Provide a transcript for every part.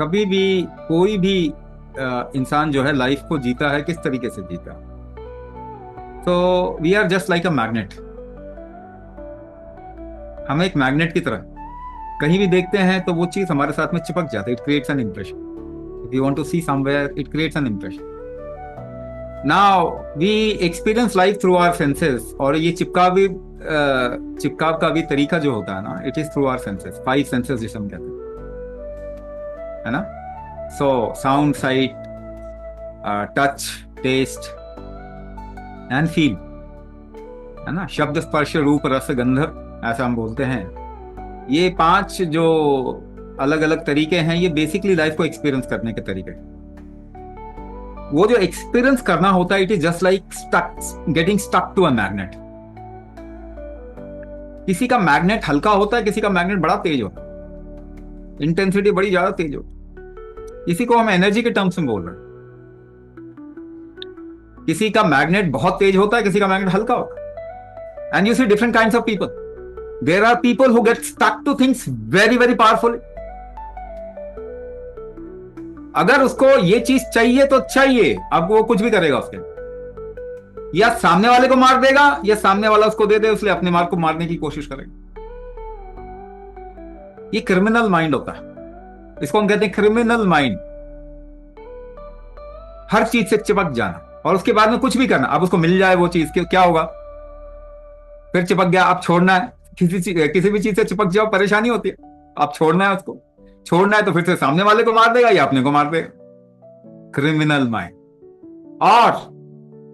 कभी भी कोई भी इंसान जो है लाइफ को जीता है किस तरीके से जीता। तो we are just like a magnet. हम एक मैग्नेट की तरह कहीं भी देखते हैं तो वो चीज हमारे साथ में चिपक जाती है। It creates an impression. If you want to see somewhere it creates an impression. Now we experience life through our senses. और ये चिपकाव का भी तरीका जो होता है ना, it is through our senses. Five senses जिसे हम कहते हैं, है ना। So sound, sight, touch, taste and feel, है ना। शब्द, स्पर्श, रूप, रस, गंध, ऐसा हम बोलते हैं। ये पांच जो अलग अलग तरीके हैं, ये बेसिकली लाइफ को एक्सपीरियंस करने के तरीके हैं। वो जो एक्सपीरियंस करना होता है, it is just like stuck, getting stuck to a magnet. किसी का मैग्नेट हल्का होता है, किसी का मैग्नेट बड़ा तेज होता है, इंटेंसिटी बड़ी ज्यादा तेज होती है। इसी को हम एनर्जी के टर्म्स में बोल रहे हैं। किसी का मैग्नेट बहुत तेज होता है, किसी का मैग्नेट हल्का होता है। And you see different kinds of people. There are people who get stuck to things very very powerful. अगर उसको ये चीज चाहिए तो चाहिए, अब वो कुछ भी करेगा उसके लिए। या सामने वाले को मार देगा, या सामने वाला उसको दे दे, इसलिए अपने मार्ग को मारने की कोशिश करेगा। ये क्रिमिनल माइंड होता है। इसको हम कहते हैं क्रिमिनल माइंड। हर चीज से चिपक जाना और उसके बाद में कुछ भी करना। अब उसको मिल जाए वो चीज, क्या होगा? फिर चिपक गया, अब छोड़ना है। किसी भी चीज से चिपक जाओ, परेशानी होती है। अब छोड़ना है उसको। छोड़ना है तो फिर से सामने वाले को मार देगा या अपने को मार देगा। Criminal mind. और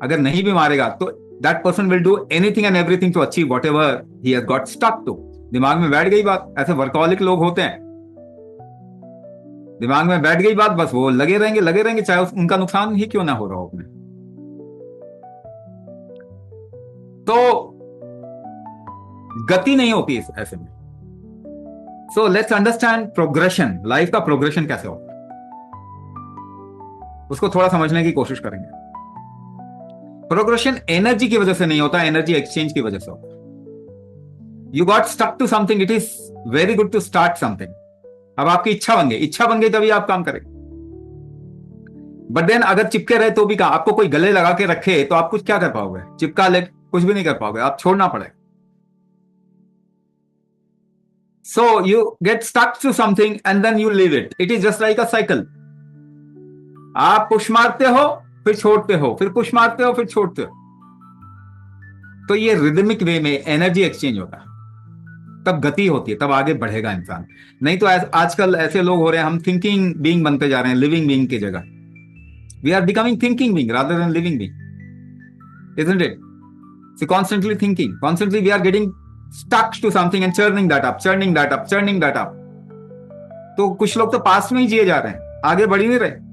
अगर नहीं भी मारेगा तो that person will do anything and everything to achieve whatever he has got stuck to. दिमाग में बैठ गई बात। ऐसे वर्कहॉलिक लोग होते हैं, दिमाग में बैठ गई बात, बस वो लगे रहेंगे चाहे उनका नुकसान ही क्यों ना हो रहा हो अपने। तो गति नहीं होती इस ऐसे में। So let's understand progression. Life का प्रोग्रेशन कैसे होता है, उसको थोड़ा समझने की कोशिश करेंगे। प्रोग्रेशन एनर्जी की वजह से नहीं होता, एनर्जी एक्सचेंज की वजह से होता है। You got stuck to something, it is very good to start something. अब आपकी इच्छा बन गई तभी आप काम करेंगे। बट देन अगर चिपके रहे तो भी कहा, आपको कोई गले लगा के रखे तो आप कुछ क्या कर पाओगे? चिपका ले, कुछ भी नहीं कर पाओगे, आप छोड़ना पड़ेगा। So you get stuck to something and then you leave it. It is just like a cycle. आप पुश मारते हो, फिर छोड़ते हो, फिर पुश मारते हो, फिर छोड़ते हो। तो ये रिदमिक वे में एनर्जी एक्सचेंज होता है, तब गति होती है, तब आगे बढ़ेगा इंसान। नहीं तो आजकल ऐसे लोग हो रहे हैं, हम थिंकिंग बीइंग बनते जा रहे हैं लिविंग बीइंग की जगह। We are becoming thinking being rather than living being, isn't it? So constantly thinking, constantly we are getting stuck to something and churning that up, churning that up, churning that up. तो कुछ लोग तो past में ही जिए जा रहे हैं, आगे बढ़ ही नहीं रहे।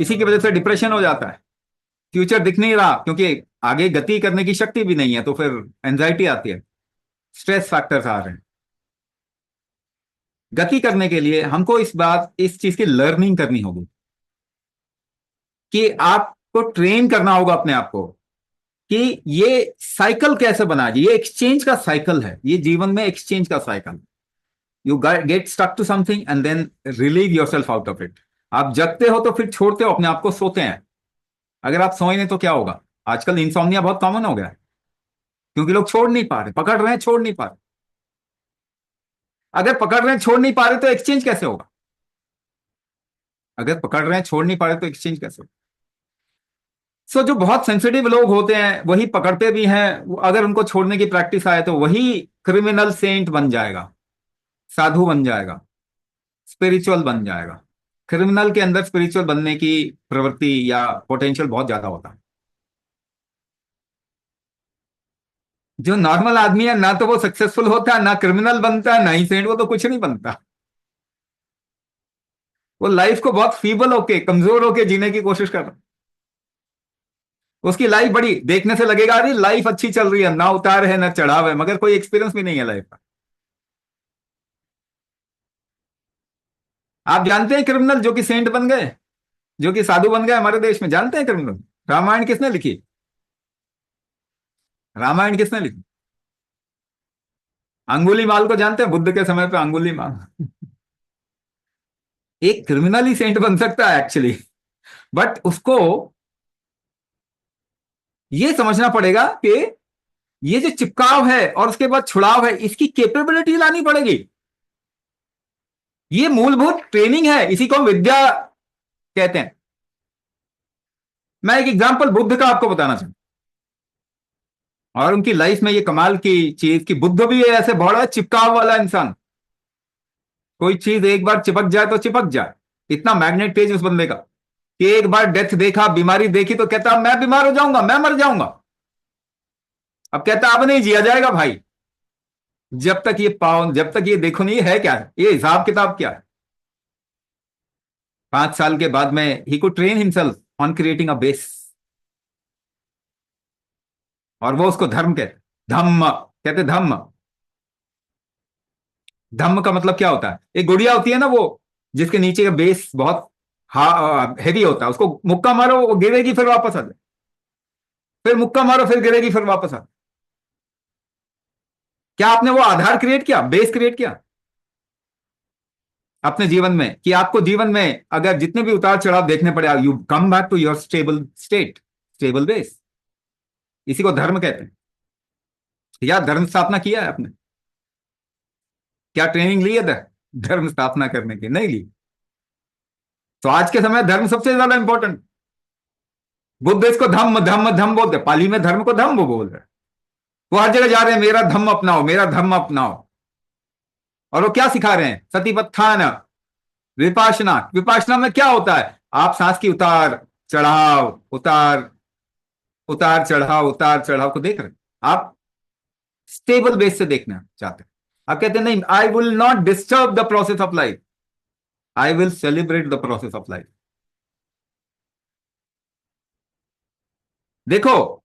इसी की वजह से डिप्रेशन हो जाता है, फ्यूचर दिख नहीं रहा, क्योंकि आगे गति करने की शक्ति भी नहीं है। तो फिर एंजाइटी आती है, स्ट्रेस फैक्टर्स आ रहे हैं। गति करने के लिए हमको इस चीज की लर्निंग करनी होगी कि आपको ट्रेन करना होगा अपने आप को कि ये साइकिल कैसे बना। ये एक्सचेंज का साइकिल है, ये जीवन में एक्सचेंज का cycle. You get stuck to something and then relieve yourself out of it. आप जगते हो तो फिर छोड़ते हो अपने आप को, सोते हैं। अगर आप सोए नहीं तो क्या होगा? आजकल इंसोम्निया बहुत कॉमन हो गया है, क्योंकि लोग छोड़ नहीं पा रहे, पकड़ रहे हैं, छोड़ नहीं पा रहे। अगर पकड़ रहे हैं, छोड़ नहीं पा रहे तो एक्सचेंज कैसे होगा? अगर पकड़ रहे हैं, छोड़ नहीं पा रहे तो एक्सचेंज कैसे होगा? सो जो बहुत सेंसिटिव लोग होते हैं वही पकड़ते भी हैं। अगर उनको छोड़ने की प्रैक्टिस आए तो वही क्रिमिनल सेंट बन जाएगा, साधु बन जाएगा, स्पिरिचुअल बन जाएगा। क्रिमिनल के अंदर स्पिरिचुअल बनने की प्रवृत्ति या पोटेंशियल बहुत ज्यादा होता है। जो नॉर्मल आदमी है ना, तो वो सक्सेसफुल होता है, ना क्रिमिनल बनता है, ना ही सेंट, वो तो कुछ नहीं बनता। वो लाइफ को बहुत फीबल होके, कमजोर होके जीने की कोशिश कर रहा है। उसकी लाइफ बड़ी देखने से लगेगा अरे लाइफ अच्छी चल रही है, ना उतार है ना चढ़ाव है, मगर कोई एक्सपीरियंस भी नहीं है लाइफ का। आप जानते हैं क्रिमिनल जो कि सेंट बन गए, जो कि साधु बन गए हमारे देश में? जानते हैं क्रिमिनल? रामायण किसने लिखी? रामायण किसने लिखी? अंगुली माल को जानते हैं? बुद्ध के समय पे अंगुली माल एक क्रिमिनल ही सेंट बन सकता है एक्चुअली, बट उसको ये समझना पड़ेगा कि ये जो चिपकाव है और उसके बाद छुड़ाव है, इसकी कैपेबिलिटी लानी पड़ेगी। ये मूलभूत ट्रेनिंग है, इसी को हम विद्या कहते हैं। मैं एक एग्जांपल बुद्ध का आपको बताना चाहूंगा, और उनकी लाइफ में ये कमाल की चीज कि बुद्ध भी ऐसे बड़ा चिपकाव वाला इंसान, कोई चीज एक बार चिपक जाए तो चिपक जाए। इतना मैग्नेट तेज उस बंदे का कि एक बार डेथ देखा, बीमारी देखी तो कहता मैं बीमार हो जाऊंगा, मैं मर जाऊंगा। अब कहता अब नहीं जिया जाएगा भाई, जब तक ये पाओ, जब तक ये देखो नहीं है क्या है, ये हिसाब किताब क्या है। 5 साल के बाद में ही को train himself on creating a base, और वो उसको धर्म कहते, धम्म कहते, धम्म। धम्म का मतलब क्या होता है? एक गुड़िया होती है ना, वो जिसके नीचे का बेस बहुत हैवी होता है, उसको मुक्का मारो वो गिरेगी फिर वापस आ जाए, फिर मुक्का मारो फिर गिरेगी फिर वापस आ जाए। क्या आपने वो आधार क्रिएट किया, बेस क्रिएट किया अपने जीवन में, कि आपको जीवन में अगर जितने भी उतार चढ़ाव देखने पड़े, you come back to your stable state, stable base. इसी को धर्म कहते हैं। या धर्म स्थापना किया है आपने? क्या ट्रेनिंग ली है धर्म स्थापना करने की? नहीं ली। तो आज के समय धर्म सबसे ज्यादा इंपॉर्टेंट। बुद्ध इसको धम्म धम्म धम्म बोलते, पाली में धर्म को धम्म बोल रहे हैं। वो हर जगह जा रहे हैं, मेरा धम्म अपनाओ, मेरा धम्म अपनाओ। और वो क्या सिखा रहे हैं? सतिपत्थान, विपासना। विपासना में क्या होता है? आप सांस की उतार चढ़ाव, उतार उतार चढ़ाव, उतार चढ़ाव को देख रहे हैं आप, स्टेबल बेस से देखना चाहते हैं। आप कहते हैं नहीं, I will not disturb the process of life, I will celebrate the process of life. देखो,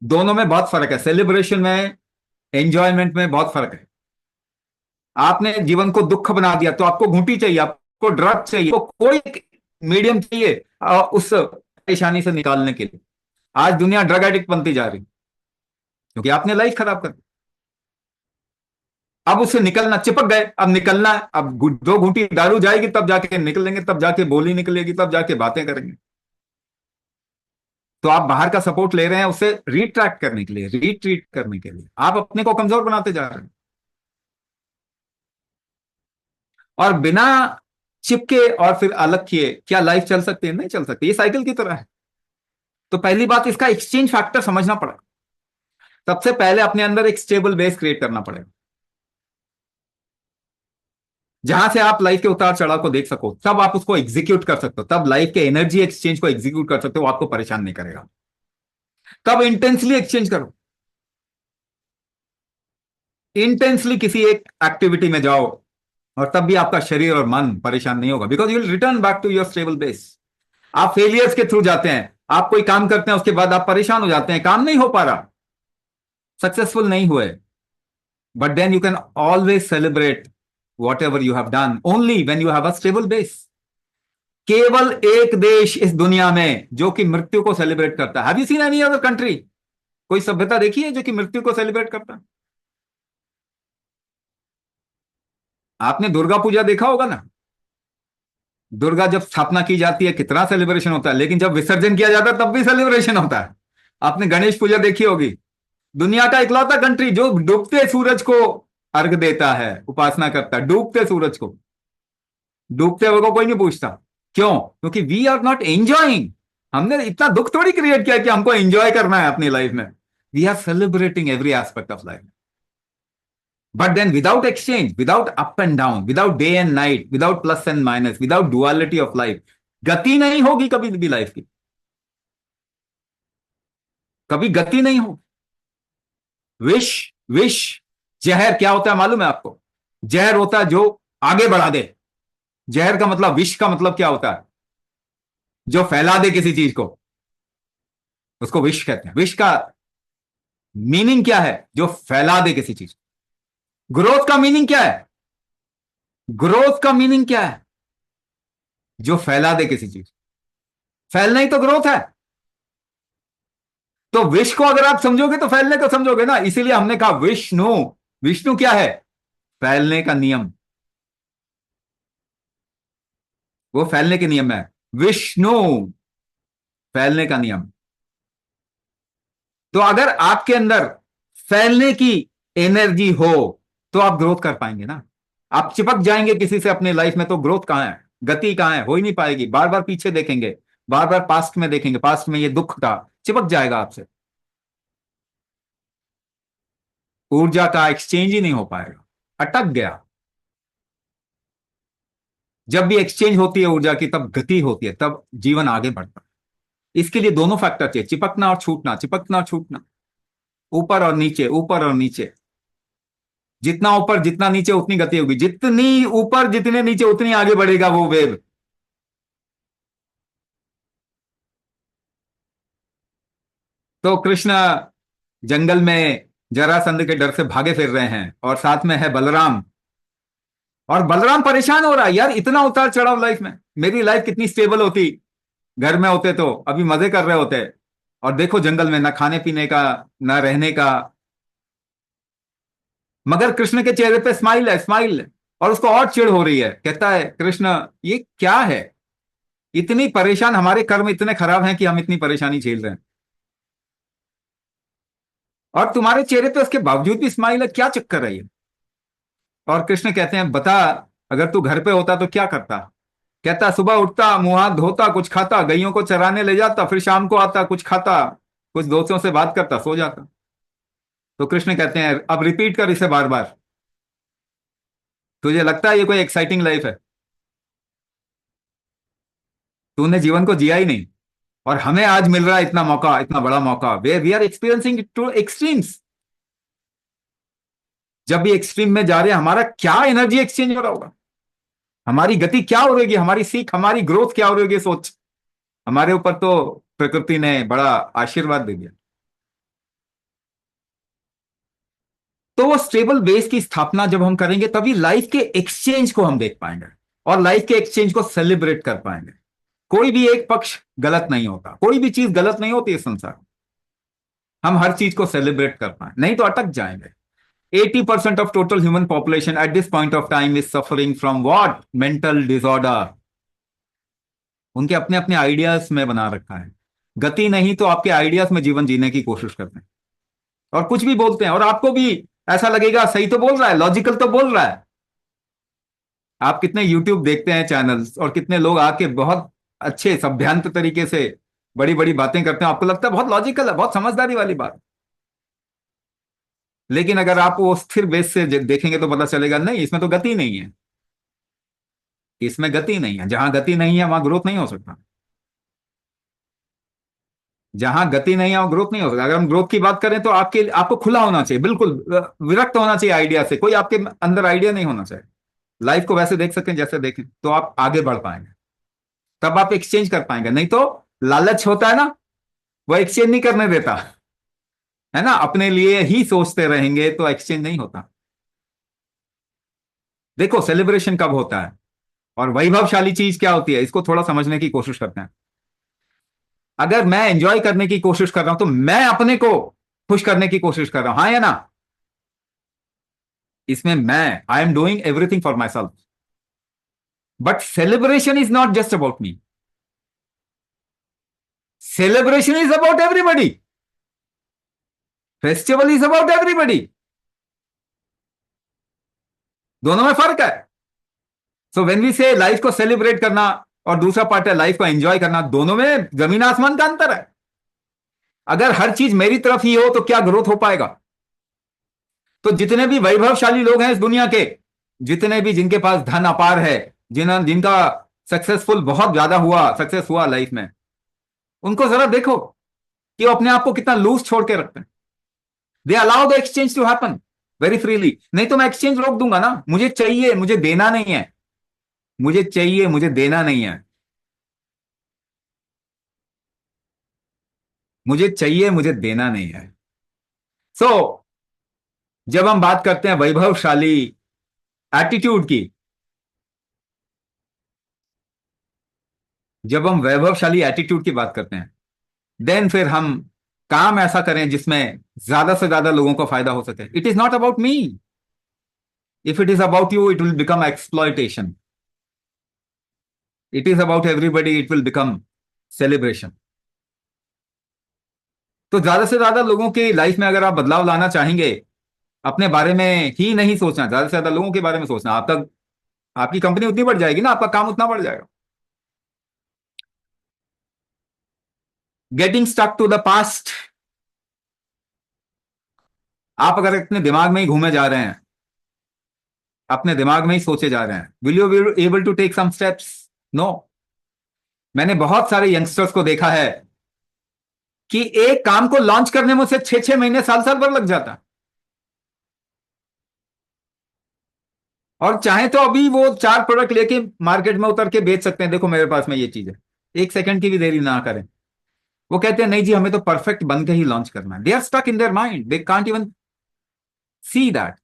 दोनों में बहुत फर्क है, सेलिब्रेशन में, एंजॉयमेंट में बहुत फर्क है। आपने जीवन को दुख बना दिया तो आपको घूंटी चाहिए, आपको ड्रग चाहिए, तो कोई मीडियम चाहिए उस परेशानी से निकालने के लिए। आज दुनिया ड्रग एडिक्ट बनती जा रही क्योंकि आपने लाइफ खराब कर दी। अब उससे निकलना, चिपक गए, अब निकलना है। अब 2 घूंटी दारू जाएगी तब जाके निकलेंगे, तब जाके बोली निकलेगी, तब जाके बातें करेंगे। तो आप बाहर का सपोर्ट ले रहे हैं उससे रिट्रैक्ट करने के लिए, रिट्रीट करने के लिए। आप अपने को कमजोर बनाते जा रहे हैं। और बिना चिपके और फिर अलग किए क्या लाइफ चल सकती है? नहीं चल सकती, ये साइकिल की तरह है। तो पहली बात, इसका एक्सचेंज फैक्टर समझना पड़ेगा। सबसे पहले अपने अंदर एक स्टेबल बेस क्रिएट करना पड़ेगा, जहां से आप लाइफ के उतार चढ़ाव को देख सको, तब आप उसको एग्जीक्यूट कर सकते हो, तब लाइफ के एनर्जी एक्सचेंज को एग्जीक्यूट कर सकते हो, वो आपको परेशान नहीं करेगा। तब इंटेंसली एक्सचेंज करो, इंटेंसली किसी एक एक्टिविटी में जाओ, और तब भी आपका शरीर और मन परेशान नहीं होगा, because you will return back to your stable base. आप फेलियर्स के थ्रू जाते हैं, आप कोई काम करते हैं, उसके बाद आप परेशान हो जाते हैं, काम नहीं हो पा रहा, सक्सेसफुल नहीं हुए, but then you can always celebrate whatever you have done only when you have a stable base. केवल एक देश इस दुनिया में जो कि मृत्यु को सेलिब्रेट करता है। Have you seen any other country? कोई सभ्यता देखी है जो कि मृत्यु को सेलिब्रेट करता है? आपने दुर्गा पूजा देखा होगा ना, दुर्गा जब स्थापना की जाती है कितना सेलिब्रेशन होता है, लेकिन जब विसर्जन किया जाता है तब भी सेलिब्रेशन होता है। आपने गणेश पूजा देखी होगी, दुनिया का इकलौता कंट्री जो डूबते सूरज को अर्घ देता है, उपासना करता है, डूबते सूरज को। डूबते हुए को कोई नहीं पूछता, क्यों? क्योंकि वी आर नॉट एंजॉइंग। हमने इतना दुख थोड़ी क्रिएट किया कि हमको एंजॉय करना है अपनी लाइफ में। We are celebrating every aspect of life. But then without exchange, without up and down, without day and night, without plus and minus, without duality of life, गति नहीं होगी कभी भी लाइफ की, कभी गति नहीं हो। विष, विष, जहर क्या होता है मालूम है आपको? जहर होता है जो आगे बढ़ा दे। जहर का मतलब, विष का मतलब क्या होता है? जो फैला दे किसी चीज को, उसको विष कहते हैं। विष का मीनिंग क्या है? जो फैला दे किसी चीज। ग्रोथ का मीनिंग क्या है? ग्रोथ का मीनिंग क्या है? जो फैला दे किसी चीज। फैलना ही तो ग्रोथ है। तो विष को अगर आप समझोगे तो फैलने को समझोगे ना, इसीलिए हमने कहा विष्णु। विष्णु क्या है? फैलने का नियम। वो फैलने के नियम है। विष्णु, फैलने का नियम। तो अगर आपके अंदर फैलने की एनर्जी हो तो आप ग्रोथ कर पाएंगे ना। आप चिपक जाएंगे किसी से अपने लाइफ में तो ग्रोथ कहां है, गति कहां है, हो ही नहीं पाएगी। बार बार पीछे देखेंगे, बार बार पास्ट में देखेंगे, पास्ट में ये दुख था, चिपक जाएगा आपसे। ऊर्जा का एक्सचेंज ही नहीं हो पाएगा, अटक गया। जब भी एक्सचेंज होती है ऊर्जा की तब गति होती है, तब जीवन आगे बढ़ता है। इसके लिए दोनों फैक्टर चाहिए, चिपकना और छूटना, चिपकना और छूटना, ऊपर और नीचे, ऊपर और नीचे। जितना ऊपर जितना नीचे उतनी गति होगी, जितनी ऊपर जितने नीचे उतनी आगे बढ़ेगा वो वेव। तो कृष्ण जंगल में जरासंध के डर से भागे फिर रहे हैं और साथ में है बलराम। और बलराम परेशान हो रहा है, यार इतना उतार चढ़ाव लाइफ में, मेरी लाइफ कितनी स्टेबल होती, घर में होते तो अभी मजे कर रहे होते। और देखो जंगल में ना खाने पीने का, ना रहने का। मगर कृष्ण के चेहरे पे स्माइल है, स्माइल। और उसको और चिढ़ हो रही है, कहता है कृष्ण ये क्या है, इतनी परेशान, हमारे कर्म इतने खराब हैं कि हम इतनी परेशानी झेल रहे हैं, और तुम्हारे चेहरे पे उसके बावजूद भी स्माइल है, क्या चक्कर है ये। और कृष्ण कहते हैं बता, अगर तू घर पे होता तो क्या करता। कहता सुबह उठता, मुंह हाथ धोता, कुछ खाता, गैयों को चराने ले जाता, फिर शाम को आता, कुछ खाता, कुछ दोस्तों से बात करता, सो जाता। तो कृष्ण कहते हैं अब रिपीट कर इसे बार बार। तुझे लगता है ये कोई एक्साइटिंग लाइफ है? तूने जीवन को जिया ही नहीं। और हमें आज मिल रहा है इतना मौका, इतना बड़ा मौका, way we are experiencing two extremes. जब भी एक्सट्रीम में जा रहे हैं, हमारा क्या एनर्जी एक्सचेंज हो रहा होगा, हमारी गति क्या हो रहेगी, हमारी सीख, हमारी ग्रोथ क्या हो रहेगी, सोच। हमारे ऊपर तो प्रकृति ने बड़ा आशीर्वाद दे दिया। तो वो स्टेबल बेस की स्थापना जब हम करेंगे तभी लाइफ के एक्सचेंज को हम देख पाएंगे, और लाइफ के एक्सचेंज को सेलिब्रेट कर पाएंगे। कोई भी एक पक्ष गलत नहीं होता, कोई भी चीज गलत नहीं होती इस संसार में। हम हर चीज को सेलिब्रेट कर पाए, नहीं तो अटक जाएंगे। 80% of total human population at this point of time is suffering from what? Mental disorder. उनके अपने अपने आइडियाज में बना रखा है। गति नहीं तो आपके आइडियाज में जीवन जीने की कोशिश करते हैं, और कुछ भी बोलते हैं, और आपको भी ऐसा लगेगा सही तो बोल रहा है, लॉजिकल तो बोल रहा है। आप कितने यूट्यूब देखते हैं चैनल्स, और कितने लोग आके बहुत अच्छे सभ्यंत तरीके से बड़ी बड़ी बातें करते हैं, आपको लगता है बहुत लॉजिकल है, बहुत समझदारी वाली बात। लेकिन अगर आप वो स्थिर बेस से देखेंगे तो पता चलेगा नहीं, इसमें तो गति नहीं है, इसमें गति नहीं है। जहां गति नहीं है वहां ग्रोथ नहीं हो सकता। जहां गति नहीं है वहां ग्रोथ नहीं हो सकता। अगर हम ग्रोथ की बात करें तो आपके आपको खुला होना चाहिए, बिल्कुल विरक्त होना चाहिए आइडिया से, कोई आपके अंदर आइडिया नहीं होना चाहिए। लाइफ को वैसे देख सकें जैसे देखें, तो आप आगे बढ़ पाएंगे, तब आप एक्सचेंज कर पाएंगे। नहीं तो लालच होता है ना, वो एक्सचेंज नहीं करने देता है ना, अपने लिए ही सोचते रहेंगे तो एक्सचेंज नहीं होता। देखो सेलिब्रेशन कब होता है और वैभवशाली चीज क्या होती है, इसको थोड़ा समझने की कोशिश करते हैं। अगर मैं एंजॉय करने की कोशिश कर रहा हूं तो मैं अपने को खुश करने की कोशिश कर रहा हूं, हाँ या ना। इसमें मैं, I am doing everything for my self. But celebration is not just about me, celebration is about everybody, festival is about everybody. दोनों में फर्क है। सो व्हेन वी से लाइफ को सेलिब्रेट करना और दूसरा पार्ट है लाइफ को एंजॉय करना, दोनों में जमीन आसमान का अंतर है। अगर हर चीज मेरी तरफ ही हो तो क्या ग्रोथ हो पाएगा। तो जितने भी वैभवशाली लोग हैं इस दुनिया के, जितने भी जिनके पास धन अपार है, जिनका सक्सेसफुल बहुत ज्यादा हुआ, सक्सेस हुआ लाइफ में, उनको जरा देखो कि वो अपने आप को कितना लूज छोड़ के रखते हैं। They allow the exchange to happen very freely. नहीं तो मैं एक्सचेंज रोक दूंगा ना, मुझे चाहिए, मुझे देना नहीं है, मुझे चाहिए, मुझे देना नहीं है, मुझे चाहिए, मुझे देना नहीं है। सो जब हम बात करते हैं वैभवशाली एटीट्यूड की, जब हम वैभवशाली एटीट्यूड की बात करते हैं, देन फिर हम काम ऐसा करें जिसमें ज्यादा से ज्यादा लोगों को फायदा हो सके। It is not about me, if it is about you it will become exploitation. It is about everybody, it will become celebration. तो ज्यादा से ज्यादा लोगों की लाइफ में अगर आप बदलाव लाना चाहेंगे, अपने बारे में ही नहीं सोचना, ज्यादा से ज्यादा लोगों के बारे में सोचना, आप तक आपकी कंपनी उतनी बढ़ जाएगी ना, आपका काम उतना बढ़ जाएगा। Getting stuck to the past, आप अगर अपने दिमाग में ही घूमे जा रहे हैं, अपने दिमाग में ही सोचे जा रहे हैं, will you be able to take some steps? No. मैंने बहुत सारे यंगस्टर्स को देखा है कि एक काम को लॉन्च करने में उसे 6 6 महीने, साल साल भर लग जाता है। और चाहे तो अभी वो 4 प्रोडक्ट लेके मार्केट में उतर के बेच सकते हैं, देखो मेरे पास में ये चीज है, 1 सेकंड की भी देरी ना करें। वो कहते हैं नहीं जी, हमें तो परफेक्ट बन के ही लॉन्च करना है। They are stuck in their mind, they can't even see that.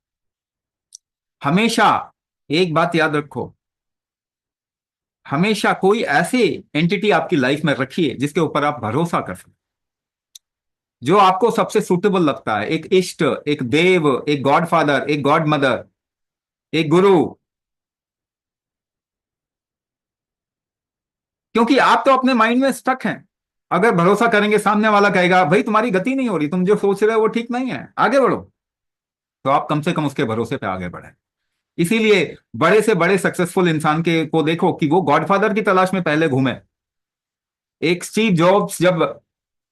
हमेशा एक बात याद रखो, हमेशा कोई ऐसे एंटिटी आपकी लाइफ में रखिए जिसके ऊपर आप भरोसा कर सकते, जो आपको सबसे सुटेबल लगता है, एक इष्ट, एक देव, एक गॉड फादर, एक गॉड मदर, एक गुरु। क्योंकि आप तो अपने माइंड में स्टक हैं। अगर भरोसा करेंगे, सामने वाला कहेगा भाई तुम्हारी गति नहीं हो रही, तुम जो सोच रहे हो वो ठीक नहीं है, आगे बढ़ो, तो आप कम से कम उसके भरोसे पे आगे बढ़े। इसीलिए बड़े से बड़े सक्सेसफुल इंसान के को देखो कि वो गॉडफादर की तलाश में पहले घूमे। एक स्टीव जॉब्स जब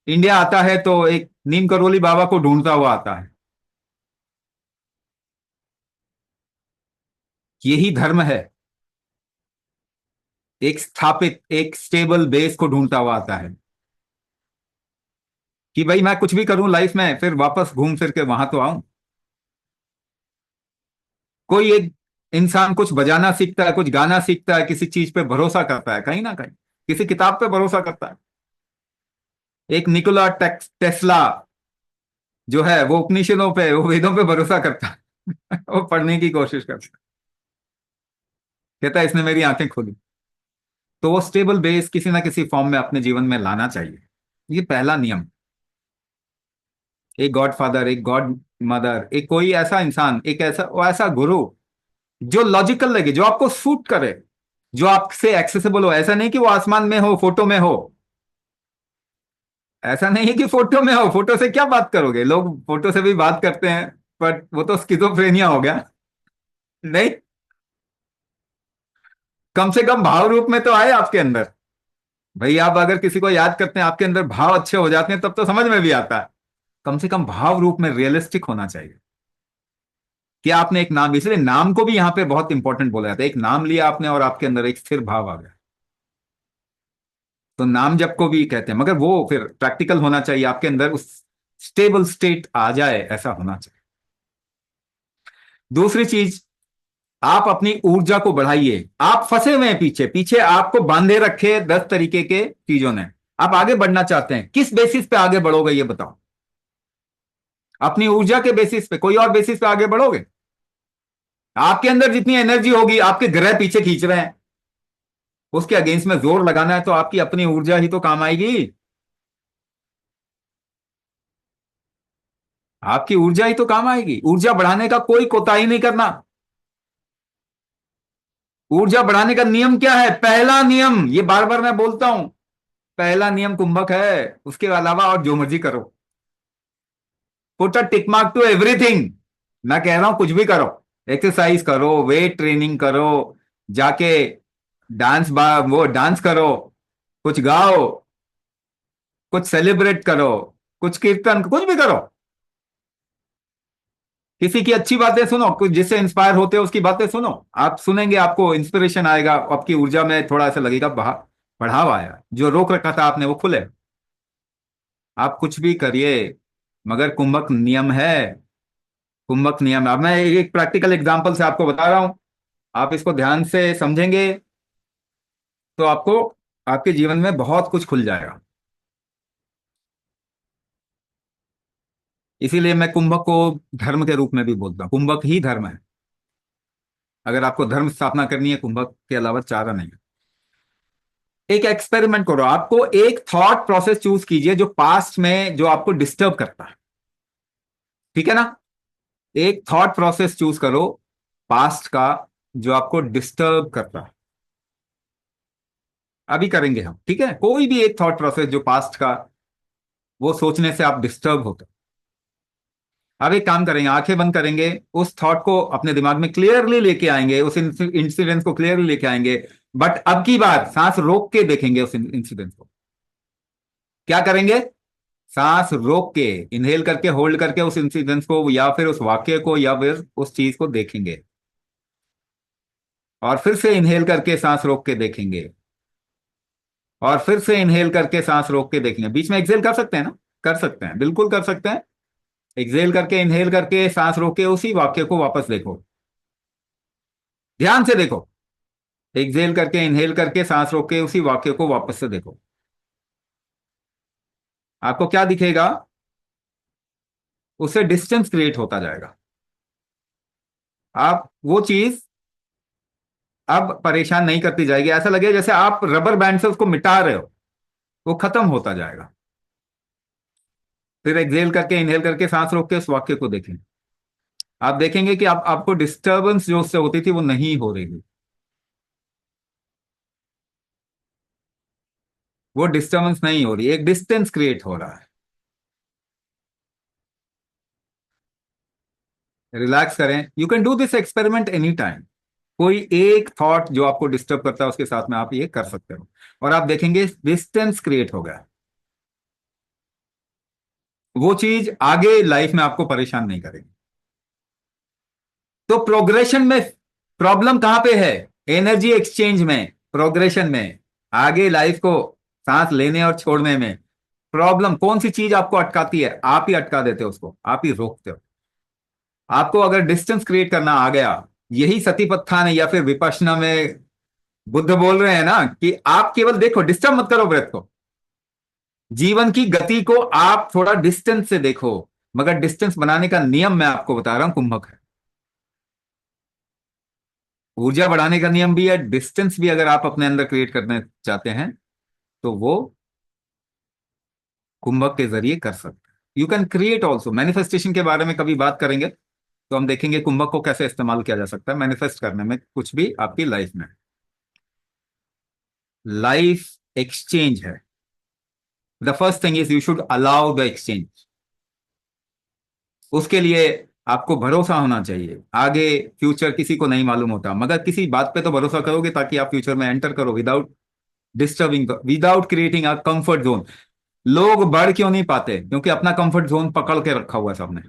इंडिया आता है तो एक नीम करोली बाबा को ढूंढता हुआ आता है। यही धर्म है, एक स्थापित, एक स्टेबल बेस को ढूंढता हुआ आता है कि भाई मैं कुछ भी करूं लाइफ में, फिर वापस घूम फिर के वहां तो आऊं। कोई एक इंसान कुछ बजाना सीखता है, कुछ गाना सीखता है, किसी चीज पे भरोसा करता है, कहीं ना कहीं किसी किताब पे भरोसा करता है। एक निकोला टेस्ला जो है वो उपनिषदों पे, वो वेदों पे भरोसा करता है। वो पढ़ने की कोशिश करता है, कहता है इसने मेरी आंखें खोली। तो वो स्टेबल बेस किसी ना किसी फॉर्म में अपने जीवन में लाना चाहिए। ये पहला नियम। एक गॉड फादर, एक गॉड मदर, एक कोई ऐसा इंसान, एक ऐसा वो ऐसा गुरु जो लॉजिकल लगे, जो आपको सूट करे, जो आपसे एक्सेसिबल हो। ऐसा नहीं कि वो आसमान में हो, फोटो में हो। ऐसा नहीं है कि फोटो में हो, फोटो से क्या बात करोगे, लोग फोटो से भी बात करते हैं, बट वो तो स्किज़ोफ्रेनिया हो गया। नहीं, कम से कम भाव रूप में तो आए आपके अंदर। भाई आप अगर किसी को याद करते हैं, आपके अंदर भाव अच्छे हो जाते हैं, तब तो समझ में भी आता है। कम से कम भाव रूप में रियलिस्टिक होना चाहिए कि आपने एक नाम, इसलिए नाम को भी यहां पे बहुत इंपॉर्टेंट बोला जाता है। एक नाम लिया आपने और आपके अंदर एक स्थिर भाव आ गया, तो नाम जप को भी कहते हैं, मगर वो फिर प्रैक्टिकल होना चाहिए, आपके अंदर उस स्टेबल स्टेट आ जाए, ऐसा होना चाहिए। दूसरी चीज, आप अपनी ऊर्जा को बढ़ाइए। आप फंसे हुए हैं पीछे, पीछे आपको बांधे रखे 10 तरीके के चीजों ने। आप आगे बढ़ना चाहते हैं, किस बेसिस पे आगे बढ़ोगे ये बताओ? अपनी ऊर्जा के बेसिस पे, कोई और बेसिस पे आगे बढ़ोगे? आपके अंदर जितनी एनर्जी होगी, आपके ग्रह पीछे खींच रहे हैं, उसके अगेंस्ट में जोर लगाना है तो आपकी अपनी ऊर्जा ही तो काम आएगी। आपकी ऊर्जा ही तो काम आएगी। ऊर्जा बढ़ाने का कोई कोताही नहीं करना। ऊर्जा बढ़ाने का नियम क्या है? पहला नियम, ये बार बार मैं बोलता हूं, पहला नियम कुंभक है। उसके अलावा और जो मर्जी करो, put a tick mark to everything. मैं कह रहा हूं कुछ भी करो, एक्सरसाइज करो, वेट ट्रेनिंग करो, जाके वो डांस करो, कुछ गाओ, कुछ सेलिब्रेट करो, कुछ कीर्तन, कुछ भी करो, किसी की अच्छी बातें सुनो, कुछ जिससे इंस्पायर होते हो उसकी बातें सुनो। आप सुनेंगे, आपको इंस्पिरेशन आएगा, आपकी ऊर्जा में थोड़ा सा लगेगा बढ़ाव आया, जो रोक रखा था आपने वो खुले। आप कुछ भी करिए, मगर कुंभक नियम है। कुंभक नियम, अब मैं एक प्रैक्टिकल एग्जांपल से आपको बता रहा हूं, आप इसको ध्यान से समझेंगे तो आपको आपके जीवन में बहुत कुछ खुल जाएगा। इसीलिए मैं कुंभक को धर्म के रूप में भी बोलता हूं, कुंभक ही धर्म है। अगर आपको धर्म स्थापना करनी है, कुंभक के अलावा चारा नहीं है। एक एक्सपेरिमेंट करो, आपको एक थॉट प्रोसेस चूज कीजिए जो पास्ट में जो आपको डिस्टर्ब करता है, ठीक है ना? एक थॉट प्रोसेस चूज करो पास्ट का, जो आपको डिस्टर्ब करता है। अभी करेंगे हम, ठीक है? कोई भी एक थॉट प्रोसेस जो पास्ट का, वो सोचने से आप डिस्टर्ब होते, अब एक काम करेंगे, आंखें बंद करेंगे, उस थॉट को अपने दिमाग में क्लियरली लेके आएंगे, उस इंसिडेंस को क्लियरली लेके आएंगे। बट अब की बार सांस रोक के देखेंगे उस इंसिडेंस को। क्या करेंगे? सांस रोक के, इनहेल करके, होल्ड करके उस इंसिडेंस को या फिर उस वाक्य को या फिर उस चीज को देखेंगे, और फिर से इनहेल करके सांस रोक के देखेंगे, और फिर से इनहेल करके सांस रोक के देखेंगे। बीच में एक्सेल कर सकते हैं ना? कर सकते हैं, बिल्कुल कर सकते हैं। एक्सेल करके, इनहेल करके, सांस रोक के उसी वाक्य को वापस देखो, ध्यान से देखो। एक्सेल करके, इनहेल करके, सांस रोक के उसी वाक्य को वापस से देखो। आपको क्या दिखेगा? उससे डिस्टेंस क्रिएट होता जाएगा। आप वो चीज अब परेशान नहीं करती जाएगी, ऐसा लगेगा जैसे आप रबर बैंड से उसको मिटा रहे हो, वो खत्म होता जाएगा। फिर एक्सेल करके, इनहेल करके, सांस रोक के उस वाक्य को देखें। आप देखेंगे कि आप आपको डिस्टर्बेंस जो उससे होती थी वो नहीं हो रही, वो डिस्टर्बेंस नहीं हो रही, एक डिस्टेंस क्रिएट हो रहा है। रिलैक्स करें। You can do this experiment any time. कोई एक थॉट जो आपको डिस्टर्ब करता है उसके साथ में आप ये कर सकते हो, और आप देखेंगे डिस्टेंस क्रिएट हो गया। वो चीज आगे लाइफ में आपको परेशान नहीं करेगी। तो प्रोग्रेशन में प्रॉब्लम कहां पे है? एनर्जी एक्सचेंज में, प्रोग्रेशन में, आगे लाइफ को सांस लेने और छोड़ने में। प्रॉब्लम कौन सी चीज आपको अटकाती है? आप ही अटका देते हो उसको, आप ही रोकते हो। आपको अगर डिस्टेंस क्रिएट करना आ गया, यही सतीपत्थान है या फिर विपश्यना में बुद्ध बोल रहे हैं ना कि आप केवल देखो, डिस्टर्ब मत करो ब्रेथ को। जीवन की गति को आप थोड़ा डिस्टेंस से देखो। मगर डिस्टेंस बनाने का नियम मैं आपको बता रहा हूं, कुंभक है। ऊर्जा बढ़ाने का नियम भी है, डिस्टेंस भी अगर आप अपने अंदर क्रिएट करना चाहते हैं तो वो कुंभक के जरिए कर सकते हैं। You can create also. Manifestation के बारे में कभी बात करेंगे तो हम देखेंगे कुंभक को कैसे इस्तेमाल किया जा सकता है मैनिफेस्ट करने में कुछ भी आपकी लाइफ में। लाइफ एक्सचेंज है। The first thing is you should allow the exchange. उसके लिए आपको भरोसा होना चाहिए। आगे फ्यूचर किसी को नहीं मालूम होता, मगर किसी बात पे तो भरोसा करोगे ताकि आप फ्यूचर में एंटर करो without disturbing, without creating a comfort zone. लोग बढ़ क्यों नहीं पाते? क्योंकि अपना कंफर्ट जोन पकड़ के रखा हुआ है सबने।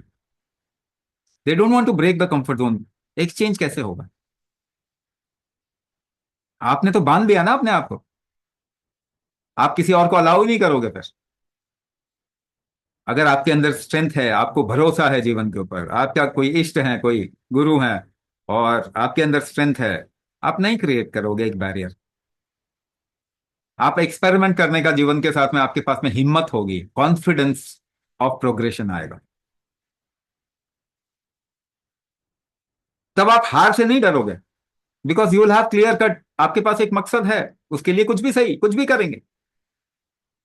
They don't want to break the comfort zone. Exchange कैसे होगा? आपने तो बांध दिया ना अपने आप को। आप किसी और को अलाउ ही नहीं करोगे फिर। अगर आपके अंदर स्ट्रेंथ है, आपको भरोसा है जीवन के ऊपर, आपका कोई इष्ट है, कोई गुरु है, और आपके अंदर स्ट्रेंथ है, आप नहीं क्रिएट करोगे एक बैरियर। आप एक्सपेरिमेंट करने का जीवन के साथ में आपके पास में हिम्मत होगी, कॉन्फिडेंस ऑफ प्रोग्रेशन आएगा। तब आप हार से नहीं डरोगे, because you will have clear cut. आपके पास एक मकसद है, उसके लिए कुछ भी सही, कुछ भी करेंगे।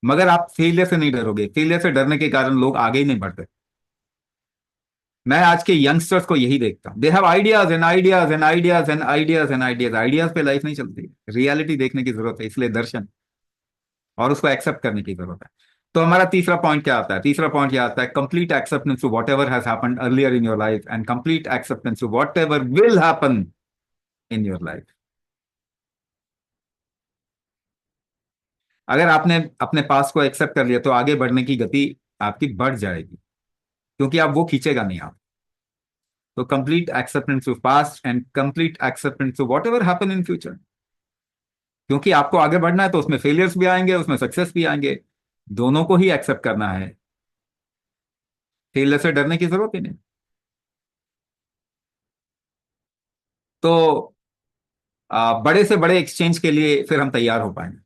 मगर आप फेलियर से नहीं डरोगे। फेलियर से डरने के कारण लोग आगे ही नहीं बढ़ते। मैं आज के यंगस्टर्स को यही देखता हूं। They have ideas and ideas and ideas and ideas and ideas. Ideas पे लाइफ नहीं चलती। रियलिटी देखने की जरूरत है, इसलिए दर्शन, और उसको एक्सेप्ट करने की जरूरत है। तो हमारा तीसरा पॉइंट क्या आता है? तीसरा पॉइंट क्या आता है? Complete acceptance to whatever has happened earlier in your life and complete acceptance to whatever will happen in your life. अगर आपने अपने पास को एक्सेप्ट कर लिया तो आगे बढ़ने की गति आपकी बढ़ जाएगी, क्योंकि आप वो खींचेगा नहीं आप। तो complete acceptance to past and complete acceptance to whatever happen in future. क्योंकि आपको आगे बढ़ना है तो उसमें फेलियर्स भी आएंगे, उसमें सक्सेस भी आएंगे। दोनों को ही एक्सेप्ट करना है। फेलियर से डरने की जरूरत ही नहीं। तो बड़े से बड़े एक्सचेंज के लिए फिर हम तैयार हो पाएंगे।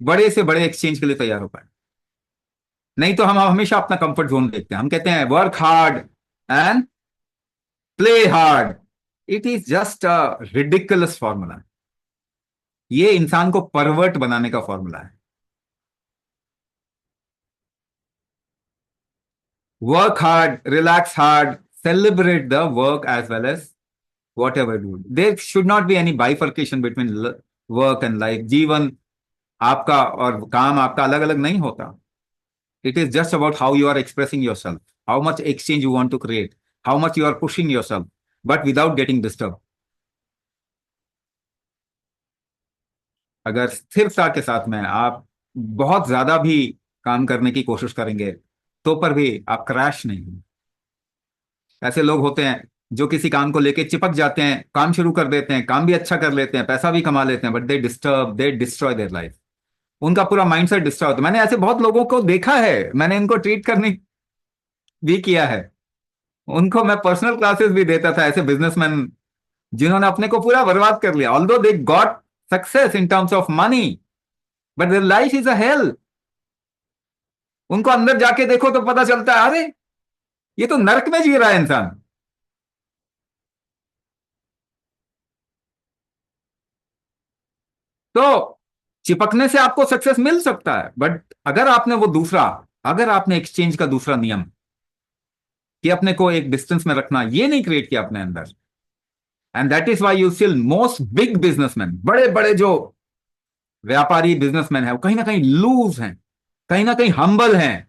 बड़े से बड़े एक्सचेंज के लिए तैयार हो पाएंगे। नहीं तो हम हमेशा अपना कंफर्ट जोन देखते हैं। हम कहते हैं work hard and play hard. It is just a ridiculous formula. ये इंसान को परवर्ट बनाने का फॉर्मूला है। Work hard, relax hard, celebrate the work as well as whatever you do. There should not be any bifurcation between work and life, जीवन आपका और काम आपका अलग अलग नहीं होता. It is just about how you are expressing yourself, how much exchange you want to create, how much you are pushing yourself, but without getting disturb. अगर स्थिरता के साथ में आप बहुत ज्यादा भी काम करने की कोशिश करेंगे तो पर भी आप क्रैश नहीं होंगे. ऐसे लोग होते हैं जो किसी काम को लेके चिपक जाते हैं, काम शुरू कर देते हैं, काम भी अच्छा कर लेते हैं, पैसा भी कमा लेते हैं, but they destroy their life. उनका पूरा माइंडसेट डिस्ट्रॉय होता है. मैंने ऐसे बहुत लोगों को देखा है, मैंने इनको ट्रीट करने भी किया है. उनको मैं पर्सनल क्लासेस भी देता था, ऐसे बिजनेसमैन जिन्होंने अपने को पूरा बर्बाद कर लिया. Although they got success in terms of money, but their life is a hello. उनको अंदर जाके देखो तो पता चलता है, अरे ये तो नर्क में जी रहा है इंसान. तो चिपकने से आपको सक्सेस मिल सकता है, बट अगर आपने वो दूसरा, अगर आपने एक्सचेंज का दूसरा नियम कि अपने को एक डिस्टेंस में रखना, ये नहीं क्रिएट किया अपने अंदर, and that is why you see most big businessman, बड़े बड़े जो व्यापारी बिजनेसमैन है, वो कहीं ना कहीं लूज हैं, कहीं ना कहीं हम्बल हैं.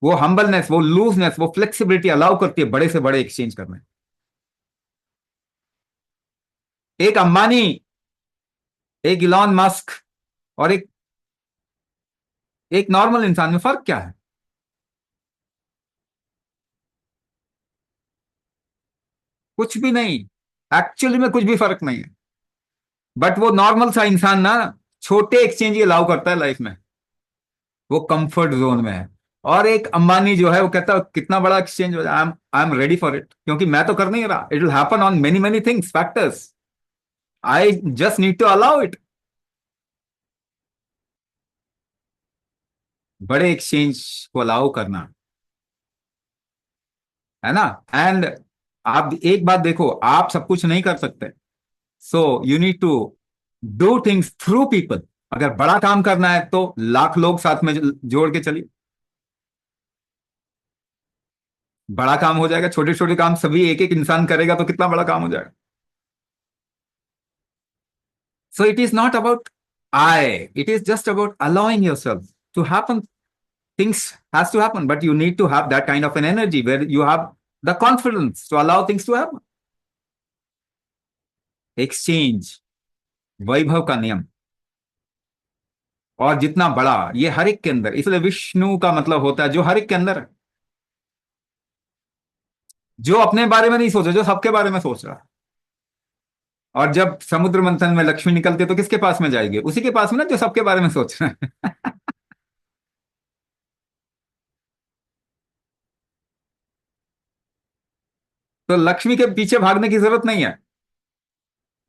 वो हम्बलनेस, वो लूजनेस, वो फ्लेक्सिबिलिटी अलाउ करती है बड़े से बड़े एक्सचेंज करने. एक अंबानी, एक इलॉन मस्क और एक नॉर्मल इंसान में फर्क क्या है? कुछ भी नहीं. एक्चुअली में कुछ भी फर्क नहीं है. बट वो नॉर्मल सा इंसान ना छोटे एक्सचेंज ही अलाउ करता है लाइफ में, वो कंफर्ट जोन में है. और एक अंबानी जो है वो कहता है कितना बड़ा एक्सचेंज हो जाए, I am ready for it, क्योंकि मैं तो कर नहीं रहा. It will happen on many many things, factors. I just need to allow it. बड़े एक्सचेंज को अलाउ करना है ना. एंड आप एक बात देखो, आप सब कुछ नहीं कर सकते. So you need to do things through people. अगर बड़ा काम करना है तो लाख लोग साथ में जोड़ के चलिए, बड़ा काम हो जाएगा. छोटे छोटे काम सभी एक एक इंसान करेगा तो कितना बड़ा काम हो जाएगा. So it is not about I, it is just about allowing yourself to happen. things has to happen, but you need to have that kind of an energy where you have the confidence to allow things to happen. Exchange, वैभव का नियम, और जितना बड़ा ये हर एक के अंदर, इसलिए विष्णु का मतलब होता है जो हर एक के अंदर है. जो अपने बारे में नहीं सोचा, जो सबके बारे में सोच रहा है. और जब समुद्र मंथन में लक्ष्मी निकलती है तो किसके पास में जाएगी? उसी के पास में ना जो सबके बारे में सोच रहे हैं. तो लक्ष्मी के पीछे भागने की जरूरत नहीं है.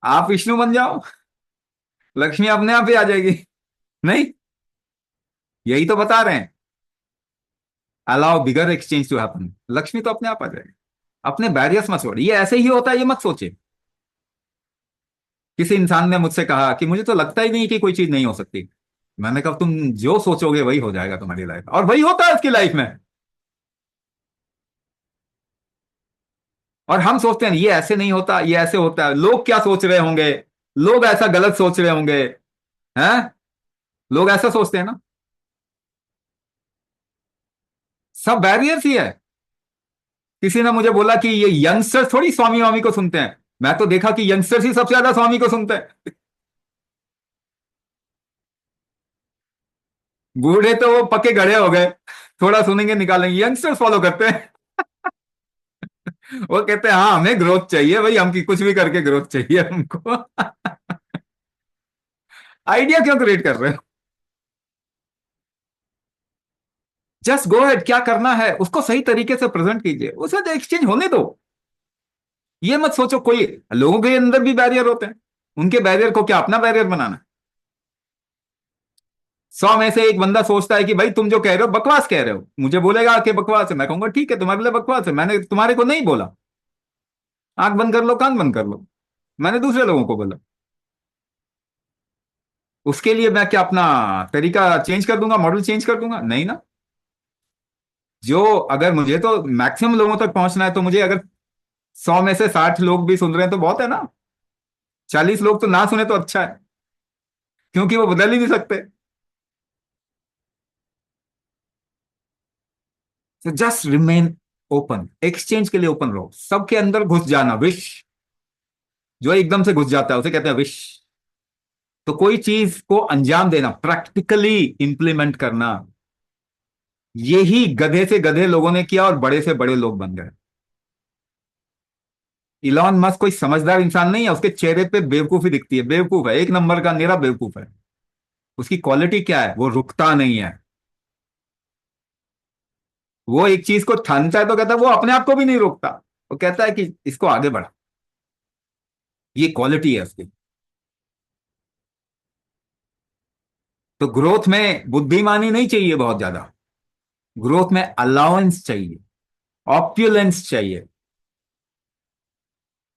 आप विष्णु बन जाओ, लक्ष्मी अपने आप ही आ जाएगी. नहीं, यही तो बता रहे हैं. Allow bigger exchange to happen, Lakshmi तो अपने आप आ जाएगी. अपने बैरियर्स मत छोड़िए. ये ऐसे ही होता है ये मत सोचिए. किसी इंसान ने मुझसे कहा कि मुझे तो लगता ही नहीं कि कोई चीज नहीं हो सकती. मैंने कहा तुम जो सोचोगे वही हो जाएगा तुम्हारी लाइफ, और वही होता है उसकी लाइफ में. और हम सोचते हैं ये ऐसे नहीं होता, ये ऐसे होता है, लोग क्या सोच रहे होंगे, लोग ऐसा गलत सोच रहे होंगे. हैं, लोग ऐसा सोचते हैं ना. सब बैरियर्स ही है. किसी ने मुझे बोला कि ये यंगस्टर्स थोड़ी स्वामी वामी को सुनते हैं. मैं तो देखा कि यंगस्टर्स ही सबसे ज्यादा स्वामी को सुनते हैं. बूढ़े तो वो पक्के गड़े हो गए, थोड़ा सुनेंगे निकालेंगे. यंगस्टर्स फॉलो करते हैं. वो कहते हैं हाँ हमें ग्रोथ चाहिए भाई, हम की कुछ भी करके ग्रोथ चाहिए हमको. आइडिया क्यों क्रिएट कर रहे हो? जस्ट गो हेड, क्या करना है उसको सही तरीके से प्रेजेंट कीजिए, उसे एक्सचेंज होने दो. ये मत सोचो, कोई लोगों के अंदर भी बैरियर होते हैं, उनके बैरियर को क्या अपना बैरियर बनाना है? 100 में से एक बंदा सोचता है कि भाई तुम जो कह रहे हो बकवास कह रहे हो, मुझे बोलेगा कि बकवास है, मैं कहूंगा ठीक है तुम्हारे लिए बकवास है, मैंने तुम्हारे को नहीं बोला. आंख बंद कर लो, कान बंद कर लो, मैंने दूसरे लोगों को बोला. उसके लिए मैं क्या अपना तरीका चेंज कर दूंगा, मॉडल चेंज कर दूंगा? नहीं ना. जो, अगर मुझे तो मैक्सिमम लोगों तक पहुंचना है तो मुझे अगर 100 में से 60 लोग भी सुन रहे हैं तो बहुत है ना. 40 लोग तो ना सुने तो अच्छा है, क्योंकि वो बदल ही नहीं सकते। तो जस्ट रिमेन ओपन, एक्सचेंज के लिए ओपन रहो। सबके अंदर घुस जाना, विश, जो एकदम से घुस जाता है उसे कहते हैं विश। तो कोई चीज को अंजाम देना, प्रैक्टिकली इंप्लीमेंट करना, यही गधे से गधे लोगों ने किया और बड़े से बड़े लोग बन गए। इलॉन मस्क कोई समझदार इंसान नहीं है, उसके चेहरे पे बेवकूफी दिखती है, बेवकूफ है, एक नंबर का निरा बेवकूफ है। उसकी क्वालिटी क्या है? वो रुकता नहीं है। वो एक चीज को ठानता है तो कहता है, वो अपने आप को भी नहीं रोकता, वो कहता है कि इसको आगे बढ़ा। ये क्वालिटी है उसकी। तो ग्रोथ में बुद्धिमानी नहीं चाहिए बहुत ज्यादा, ग्रोथ में अलाउंस चाहिए, ऑप्युलेंस चाहिए,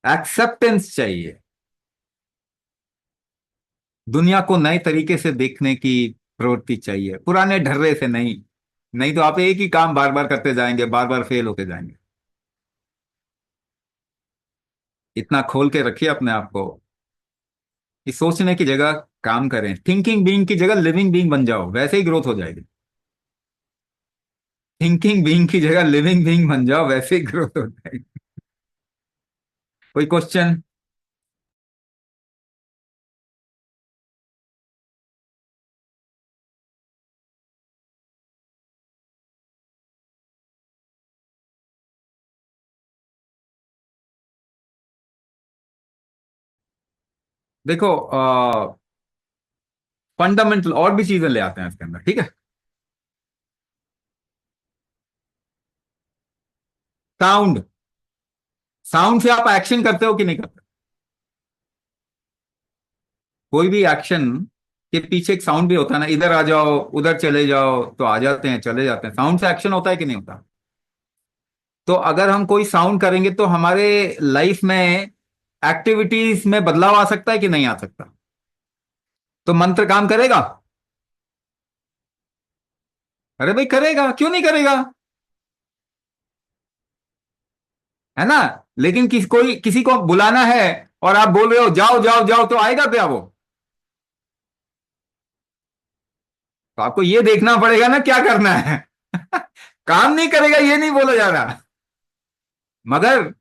एक्सेप्टेंस चाहिए, दुनिया को नए तरीके से देखने की प्रवृत्ति चाहिए, पुराने ढर्रे से नहीं। नहीं तो आप एक ही काम बार बार करते जाएंगे, बार बार फेल होते जाएंगे। इतना खोल के रखिए अपने आप को कि सोचने की जगह काम करें, थिंकिंग बीइंग की जगह लिविंग बीइंग बन जाओ, वैसे ही ग्रोथ हो जाएगी। थिंकिंग बीइंग की जगह लिविंग बीइंग बन जाओ, वैसे ही ग्रोथ हो जाएगी। कोई क्वेश्चन? देखो, फंडामेंटल और भी चीजें ले आते हैं इसके अंदर, ठीक है। साउंड, साउंड से आप एक्शन करते हो कि नहीं करते? कोई भी एक्शन के पीछे एक साउंड भी होता है ना, इधर आ जाओ, उधर चले जाओ, तो आ जाते हैं, चले जाते हैं। साउंड से एक्शन होता है कि नहीं होता? तो अगर हम कोई साउंड करेंगे तो हमारे लाइफ में एक्टिविटीज में बदलाव आ सकता है कि नहीं आ सकता? तो मंत्र काम करेगा? अरे भाई करेगा, क्यों नहीं करेगा? है ना? लेकिन कोई किसी को बुलाना है और आप बोल रहे हो जाओ जाओ जाओ, तो आएगा क्या वो? तो आपको ये देखना पड़ेगा ना क्या करना है। काम नहीं करेगा ये नहीं बोला जा रहा। मगर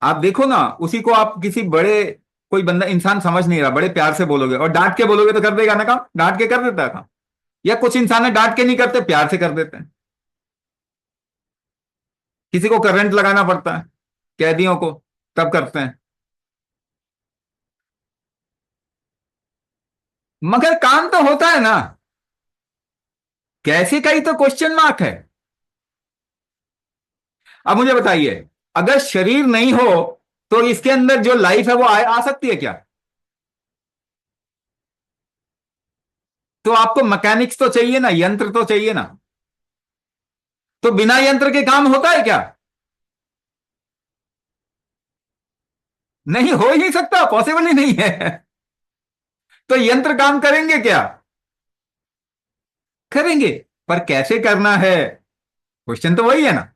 आप देखो ना, उसी को आप किसी बड़े, कोई बंदा इंसान समझ नहीं रहा, बड़े प्यार से बोलोगे और डांट के बोलोगे तो कर देगा ना काम, डांट के कर देता है काम। या कुछ इंसान है डांट के नहीं करते, प्यार से कर देते हैं। किसी को करंट लगाना पड़ता है, कैदियों को, तब करते हैं। मगर काम तो होता है ना, कैसे का ही तो क्वेश्चन मार्क है। अब मुझे बताइए, अगर शरीर नहीं हो तो इसके अंदर जो लाइफ है वो आ सकती है क्या? तो आपको मैकेनिक्स तो चाहिए ना, यंत्र तो चाहिए ना। तो बिना यंत्र के काम होता है क्या? नहीं, हो ही नहीं सकता, पॉसिबल ही नहीं है। तो यंत्र काम करेंगे क्या? करेंगे, पर कैसे करना है, क्वेश्चन तो वही है ना।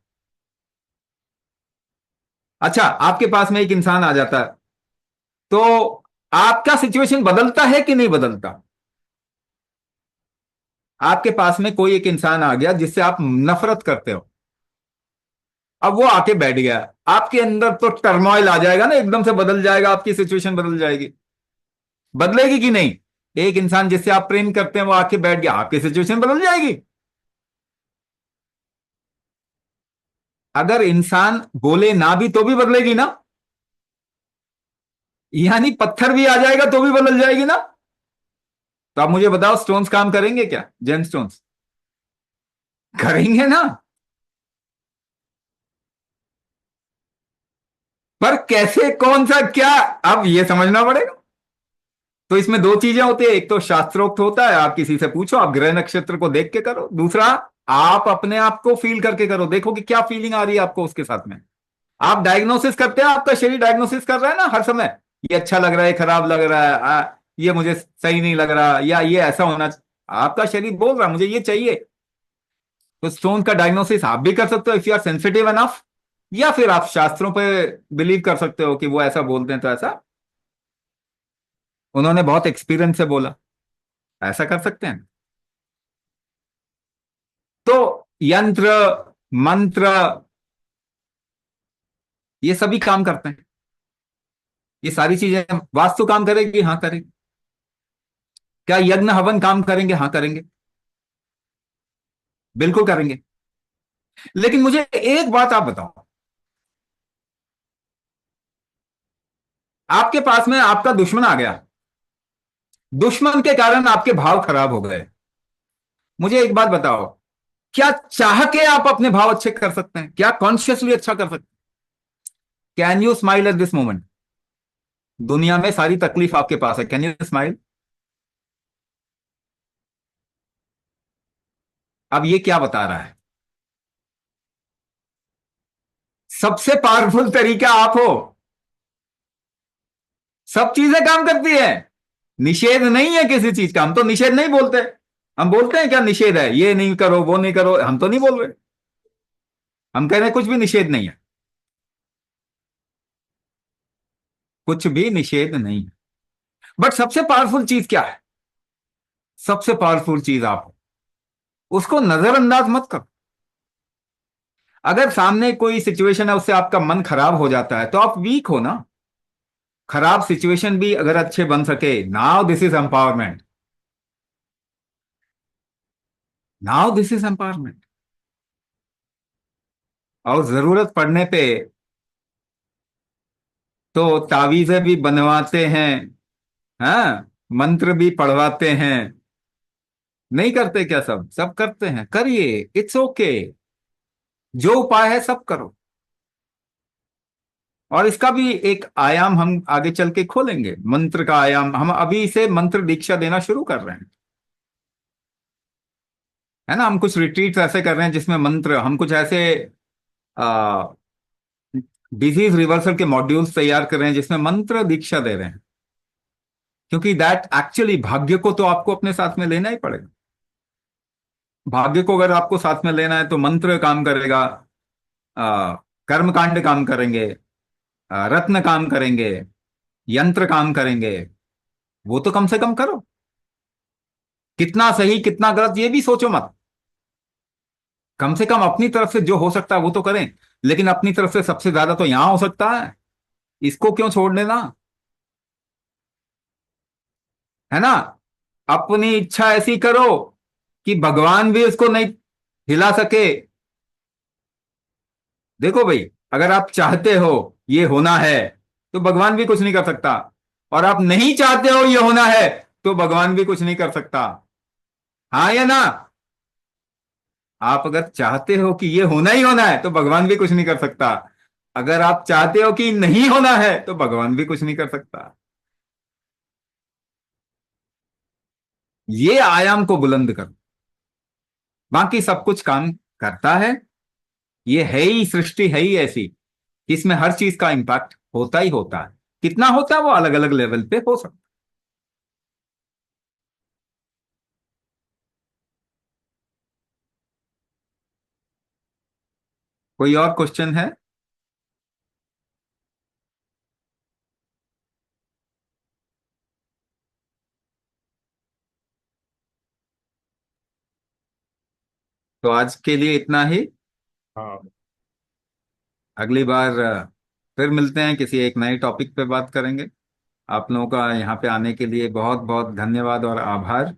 अच्छा, आपके पास में एक इंसान आ जाता है, तो आपका सिचुएशन बदलता है कि नहीं बदलता? आपके पास में कोई एक इंसान आ गया जिससे आप नफरत करते हो, अब वो आके बैठ गया, आपके अंदर तो टर्मोइल आ जाएगा ना, एकदम से बदल जाएगा, आपकी सिचुएशन बदल जाएगी। बदलेगी कि नहीं? एक इंसान जिससे आप प्रेम करते हैं वो आके बैठ गया, आपकी सिचुएशन बदल जाएगी। अगर इंसान बोले ना भी तो भी बदलेगी ना, यानी पत्थर भी आ जाएगा तो भी बदल जाएगी ना। तो आप मुझे बताओ, स्टोन्स काम करेंगे क्या, जेम स्टोन्स? करेंगे ना। पर कैसे, कौन सा, क्या, अब ये समझना पड़ेगा। तो इसमें दो चीजें होती है, एक तो शास्त्रोक्त होता है, आप किसी से पूछो, आप ग्रह नक्षत्र को देख के करो। दूसरा, आप अपने आप को फील करके करो, देखो कि क्या फीलिंग आ रही है आपको उसके साथ में। आप डायग्नोसिस करते हैं, आपका शरीर डायग्नोसिस कर रहा है ना हर समय, ये अच्छा लग रहा है, खराब लग रहा है, ये मुझे सही नहीं लग रहा, या ये ऐसा होना आपका शरीर बोल रहा है मुझे ये चाहिए। तो स्टोन का डायग्नोसिस आप भी कर सकते हो if you are sensitive enough, या फिर आप शास्त्रों पे बिलीव कर सकते हो कि वो ऐसा बोलते हैं तो ऐसा। उन्होंने बहुत एक्सपीरियंस से बोला। ऐसा कर सकते हैं। तो यंत्र, मंत्र, ये सभी काम करते हैं। ये सारी चीजें, वास्तु काम करेगी, हाँ करेगी। क्या यज्ञ हवन काम करेंगे? हाँ करेंगे, बिल्कुल करेंगे। लेकिन मुझे एक बात आप बताओ, आपके पास में आपका दुश्मन आ गया, दुश्मन के कारण आपके भाव खराब हो गए। मुझे एक बात बताओ, क्या चाह के आप अपने भाव अच्छे कर सकते हैं? क्या कॉन्शियसली अच्छा कर सकते हैं? Can you smile at this moment? दुनिया में सारी तकलीफ आपके पास है, कैन यू स्माइल? अब ये क्या बता रहा है? सबसे पावरफुल तरीका आप हो। सब चीजें काम करती है, निषेध नहीं है किसी चीज का। हम तो निषेध नहीं बोलते। हम बोलते हैं क्या निषेध है? ये नहीं करो, वो नहीं करो, हम तो नहीं बोल रहे। हम कह रहे हैं कुछ भी निषेध नहीं है, कुछ भी निषेध नहीं है। बट सबसे पावरफुल चीज क्या है? सबसे पावरफुल चीज आप हो, उसको नजरअंदाज मत करो। अगर सामने कोई सिचुएशन है, उससे आपका मन खराब हो जाता है, तो आप वीक हो ना। खराब सिचुएशन भी अगर अच्छे बन सके, now this is empowerment. Now this is empowerment. और जरूरत पड़ने पे तो तावीजें भी बनवाते हैं, हाँ, मंत्र भी पढ़वाते हैं। नहीं करते क्या? सब सब करते हैं, करिए, इट्स ओके। जो उपाय है सब करो। और इसका भी एक आयाम हम आगे चल के खोलेंगे, मंत्र का आयाम। हम अभी से मंत्र दीक्षा देना शुरू कर रहे हैं, है ना। हम कुछ रिट्रीट ऐसे कर रहे हैं जिसमें मंत्र, हम कुछ ऐसे डिजीज रिवर्सल के मॉड्यूल्स तैयार कर रहे हैं जिसमें मंत्र दीक्षा दे रहे हैं। क्योंकि दैट एक्चुअली, भाग्य को तो आपको अपने साथ में लेना ही पड़ेगा। भाग्य को अगर आपको साथ में लेना है तो मंत्र काम करेगा, आ, कर्मकांड काम करेंगे, रत्न काम करेंगे, यंत्र काम करेंगे। वो तो कम से कम करो। कितना सही कितना गलत ये भी सोचो मत। कम से कम अपनी तरफ से जो हो सकता है वो तो करें। लेकिन अपनी तरफ से सबसे ज्यादा तो यहां हो सकता है, इसको क्यों छोड़ देना? है ना। अपनी इच्छा ऐसी करो कि भगवान भी उसको नहीं हिला सके। देखो भाई, अगर आप चाहते हो ये होना है, तो भगवान भी कुछ नहीं कर सकता। और आप नहीं चाहते हो ये होना है, तो भगवान भी कुछ नहीं कर सकता। हाँ या ना? आप अगर चाहते हो कि ये होना ही होना है, तो भगवान भी कुछ नहीं कर सकता। अगर आप चाहते हो कि नहीं होना है, तो भगवान भी कुछ नहीं कर सकता। ये आयाम को बुलंद करो, बाकी सब कुछ काम करता है। ये है ही, सृष्टि है ही ऐसी कि इसमें हर चीज का इंपैक्ट होता ही होता है। कितना होता है वो अलग अलग लेवल पे हो सकता है। कोई और क्वेश्चन है? तो आज के लिए इतना ही। हाँ। अगली बार फिर मिलते हैं, किसी एक नए टॉपिक पे बात करेंगे। आप लोगों का यहाँ पे आने के लिए बहुत बहुत धन्यवाद और आभार।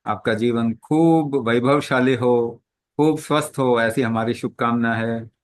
आपका जीवन खूब वैभवशाली हो, खूब स्वस्थ हो, ऐसी हमारी शुभकामना है।